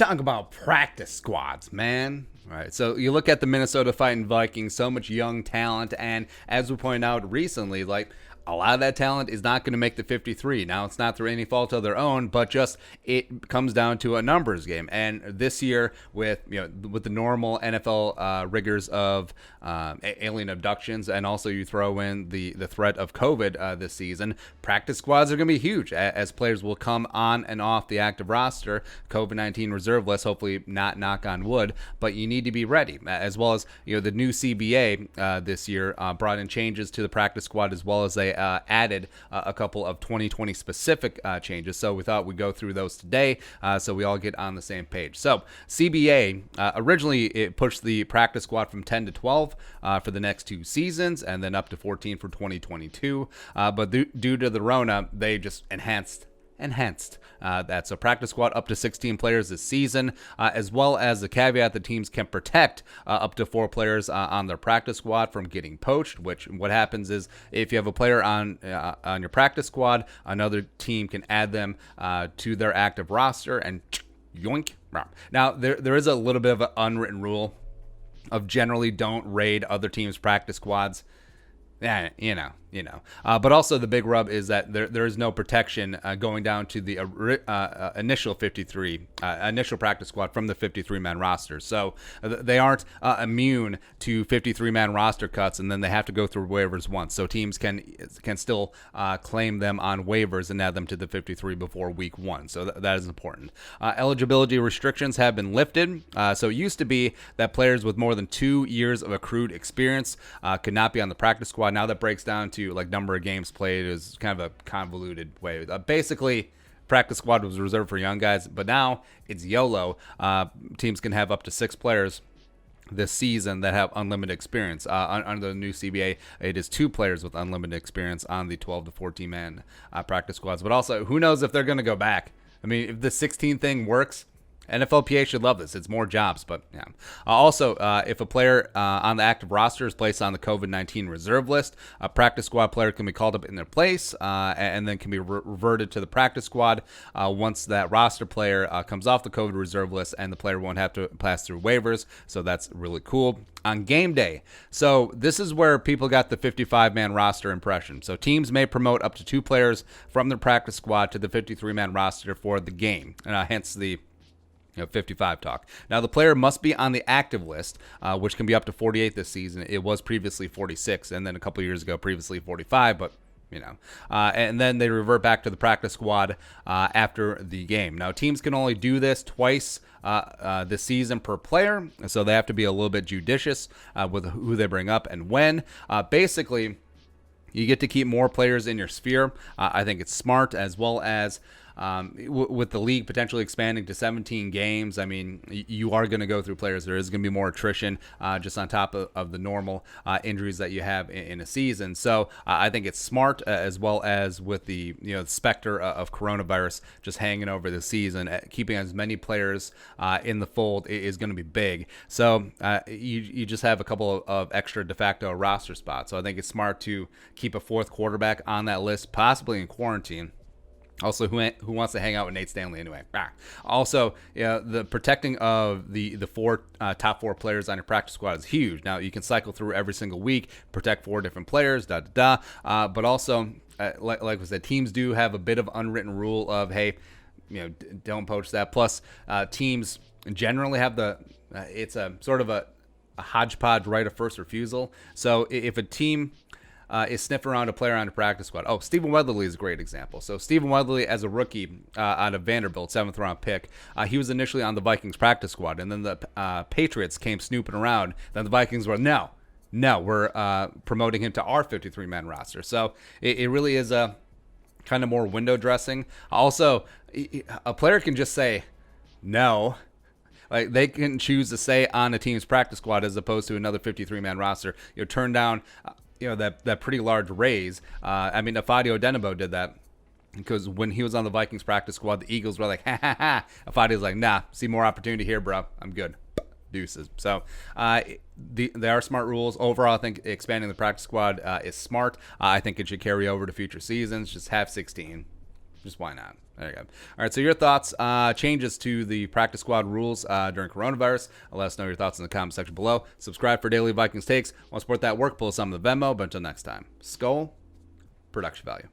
talking about practice squads, man. All right, so you look at the Minnesota Vikings, so much young talent, and as we pointed out recently, like a lot of that talent is not going to make the 53. Now, it's not through any fault of their own, but just it comes down to a numbers game. And this year, with the normal NFL rigors of alien abductions, and also you throw in the threat of COVID this season, practice squads are going to be huge as players will come on and off the active roster. COVID-19 reserve list, hopefully not, knock on wood, but you need to be ready. As well as the new CBA this year brought in changes to the practice squad, as well as they added a couple of 2020 specific changes. So we thought we'd go through those today so we all get on the same page. So CBA, originally it pushed the practice squad from 10 to 12 for the next 2 seasons, and then up to 14 for 2022. But due to the Rona, they just enhanced that. So practice squad up to 16 players this season, as well as the caveat that teams can protect up to 4 players on their practice squad from getting poached, which what happens is if you have a player on your practice squad, another team can add them to their active roster and yoink. Now, there is a little bit of an unwritten rule of generally don't raid other teams' practice squads. Yeah, but also the big rub is that there is no protection going down to the initial 53, initial practice squad from the 53-man roster. So they aren't immune to 53-man roster cuts, and then they have to go through waivers once. So teams can still claim them on waivers and add them to the 53 before week 1. So that is important. Eligibility restrictions have been lifted. So it used to be that players with more than 2 years of accrued experience could not be on the practice squad. Now that breaks down to like number of games played is kind of a convoluted way. Basically, practice squad was reserved for young guys, but now it's YOLO. Teams can have up to 6 players this season that have unlimited experience. Under the new CBA, it is 2 players with unlimited experience on the 12 to 14 man practice squads. But also, who knows if they're going to go back? I mean, if the 16 thing works, NFLPA should love this. It's more jobs, but yeah. Also, if a player on the active roster is placed on the COVID-19 reserve list, a practice squad player can be called up in their place and then can be reverted to the practice squad once that roster player comes off the COVID reserve list, and the player won't have to pass through waivers. So that's really cool. On game day, so this is where people got the 55-man roster impression. So teams may promote up to 2 players from their practice squad to the 53-man roster for the game, hence the 55 talk. Now, the player must be on the active list, which can be up to 48 this season. It was previously 46, and then a couple years ago, previously 45, but and then they revert back to the practice squad after the game. Now, teams can only do this twice this season per player, so they have to be a little bit judicious with who they bring up and when. Basically, you get to keep more players in your sphere. I think it's smart, as well as with the league potentially expanding to 17 games. I mean, you are going to go through players. There is going to be more attrition just on top of the normal injuries that you have in a season. So I think it's smart, as well as with the specter of coronavirus just hanging over the season. Keeping as many players in the fold is going to be big. So you just have a couple of extra de facto roster spots. So I think it's smart to keep a 4th quarterback on that list, possibly in quarantine. Also, who wants to hang out with Nate Stanley anyway? Also, the protecting of the top 4 players on your practice squad is huge. Now, you can cycle through every single week, protect 4 different players, but also, like we said, teams do have a bit of unwritten rule of, hey, don't poach that. Plus, teams generally have it's a sort of a hodgepodge right of first refusal. So if a team is sniffing around a player on the practice squad. Oh, Stephen Weatherly is a great example. So Stephen Weatherly, as a rookie out of Vanderbilt, 7th round pick, he was initially on the Vikings practice squad, and then the Patriots came snooping around. Then the Vikings were, no, we're promoting him to our 53-man roster. So it really is a kind of more window dressing. Also, a player can just say no. Like, they can choose to stay on a team's practice squad as opposed to another 53-man roster. Turn down that pretty large raise. I mean, Afadio Denebo did that because when he was on the Vikings practice squad, the Eagles were like, ha. Afadio's like, nah, see more opportunity here, bro. I'm good. Deuces. So they are smart rules. Overall, I think expanding the practice squad is smart. I think it should carry over to future seasons. Just have 16. Just why not? There you go. All right, so your thoughts, changes to the practice squad rules during coronavirus. Let us know your thoughts in the comment section below. Subscribe for daily Vikings takes. Want to support that work, pull us on the Venmo. But until next time, Skull, production value.